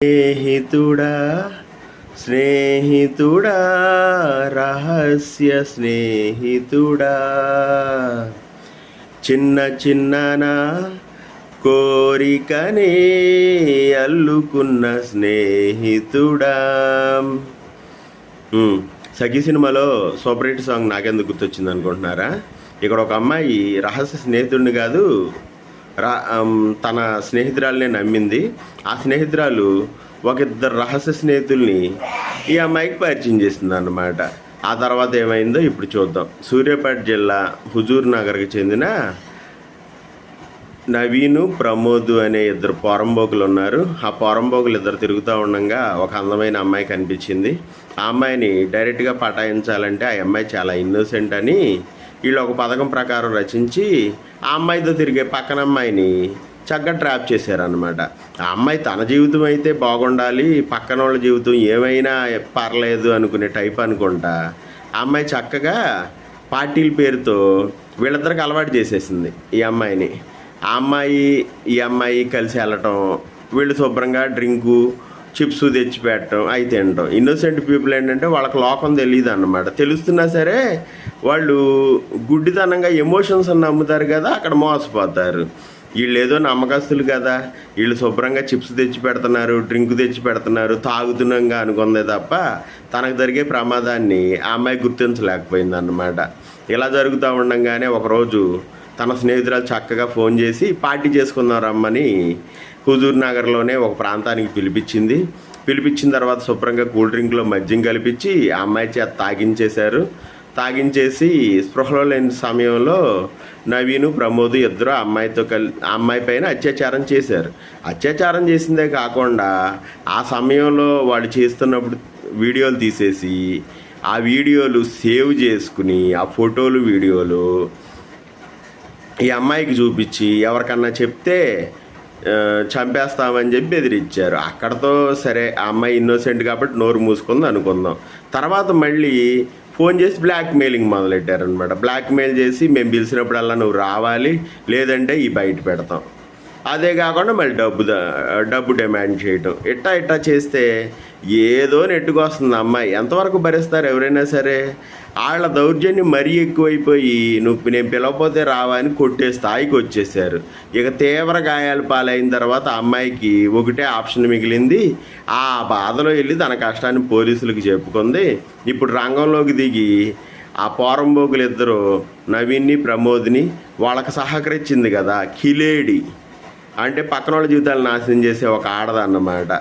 స్నేహితుడా స్నేహితుడా రహస్య స్నేహితుడా చిన్న చిన్న కోరికనే అల్లుకున్న స్నేహితుడా. సఖి సినిమాలో సూపర్ హిట్ సాంగ్ నాకెందుకు గుర్తొచ్చింది అనుకుంటున్నారా? ఇక్కడ ఒక అమ్మాయి రహస్య స్నేహితుడిని కాదు, తన స్నేహితురాలనే నమ్మింది. ఆ స్నేహితురాలు ఒక ఇద్దరు రహస్య స్నేహితుల్ని ఈ అమ్మాయికి పరిచయం చేసింది అన్నమాట. ఆ తర్వాత ఏమైందో ఇప్పుడు చూద్దాం. సూర్యాపేట జిల్లా హుజూర్ నగర్కి చెందిన నవీను, ప్రమోద్ అనే ఇద్దరు పోరంబోకులు ఉన్నారు. ఆ పోరంబోకులు ఇద్దరు తిరుగుతూ ఉండగా ఒక అందమైన అమ్మాయి కనిపించింది. ఆ అమ్మాయిని డైరెక్ట్గా పటాయించాలంటే ఆ అమ్మాయి చాలా ఇన్నోసెంట్ అని వీళ్ళు ఒక పథకం ప్రకారం రచించి ఆ అమ్మాయితో తిరిగే పక్కన అమ్మాయిని చక్కగా ట్రాప్ చేశారనమాట. ఆ అమ్మాయి తన జీవితం అయితే బాగుండాలి, పక్కన వాళ్ళ జీవితం ఏమైనా పర్లేదు అనుకునే టైప్ అనుకుంటా ఆ అమ్మాయి చక్కగా పార్టీల పేరుతో వీళ్ళిద్దరికి అలవాటు చేసేసింది ఈ అమ్మాయిని. ఆ అమ్మాయి ఈ అమ్మాయి కలిసి వెళ్ళటం, వీళ్ళు శుభ్రంగా డ్రింకు చిప్స్ తెచ్చిపెట్టడం, అవి తినడం. ఇన్నోసెంట్ పీపుల్ ఏంటంటే వాళ్ళకి లోకం తెలియదు అన్నమాట. తెలుస్తున్నా సరే వాళ్ళు గుడ్డితనంగా ఎమోషన్స్ అని నమ్ముతారు కదా, అక్కడ మోసపోతారు. వీళ్ళు ఏదో నమ్మకస్తులు కదా, వీళ్ళు శుభ్రంగా చిప్స్ తెచ్చి పెడుతున్నారు, డ్రింక్ తెచ్చి పెడుతున్నారు, తాగుతున్నాగా అనుకుందే తప్ప తనకు జరిగే ప్రమాదాన్ని ఆ అమ్మాయి గుర్తించలేకపోయింది అన్నమాట. ఇలా జరుగుతూ ఉండగానే ఒకరోజు తన స్నేహితురాలు చక్కగా ఫోన్ చేసి పార్టీ చేసుకుందాం రమ్మని హుజూర్ నగర్లోనే ఒక ప్రాంతానికి పిలిపించిన తర్వాత శుభ్రంగా కూల్ డ్రింక్లో మద్యం కలిపించి ఆ అమ్మాయి చేత తాగించేసి స్పృహలో లేని సమయంలో నవీను, ప్రమోద్ ఇద్దరు ఆ అమ్మాయి పైన అత్యాచారం చేశారు. అత్యాచారం చేసిందే కాకుండా ఆ సమయంలో వాళ్ళు చేస్తున్నప్పుడు వీడియోలు తీసేసి ఆ వీడియోలు సేవ్ చేసుకుని ఆ ఫోటోలు వీడియోలు ఈ అమ్మాయికి చూపించి ఎవరికన్నా చెప్తే చంపేస్తామని చెప్పి బెదిరించారు. అక్కడతో సరే ఆ అమ్మాయి ఇన్నోసెంట్ కాబట్టి నోరు మూసుకుంది అనుకుందాం. తర్వాత మళ్ళీ ఫోన్ చేసి బ్లాక్మెయిలింగ్ మొదలెట్టారనమాట. బ్లాక్మెయిల్ చేసి మేము పిలిచినప్పుడల్లా నువ్వు రావాలి, లేదంటే ఈ బయట పెడతాం. అదే కాకుండా మళ్ళీ డబ్బు డిమాండ్ చేయటం. ఇట్టా చేస్తే ఏదో నెట్టుకొస్తుంది అమ్మాయి. ఎంతవరకు భరిస్తారు ఎవరైనా సరే? వాళ్ళ దౌర్జన్యం మరీ ఎక్కువైపోయి నేను పిలవకపోతే రావా అని కొట్టే స్థాయికి వచ్చేసారు. ఇక తీవ్ర గాయాలు పాలైన తర్వాత ఆ అమ్మాయికి ఒకటే ఆప్షన్ మిగిలింది. ఆ బాధలో వెళ్ళి తన కష్టాన్ని పోలీసులకు చెప్పుకుంది. ఇప్పుడు రంగంలోకి దిగి ఆ పోరంబోకులు ఇద్దరు నవీన్ని, ప్రమోద్ని వాళ్ళకి సహకరించింది కదా కిలేడి, అంటే పక్కన వాళ్ళ జీవితాలు నాశనం చేసే ఒక ఆడదన్నమాట.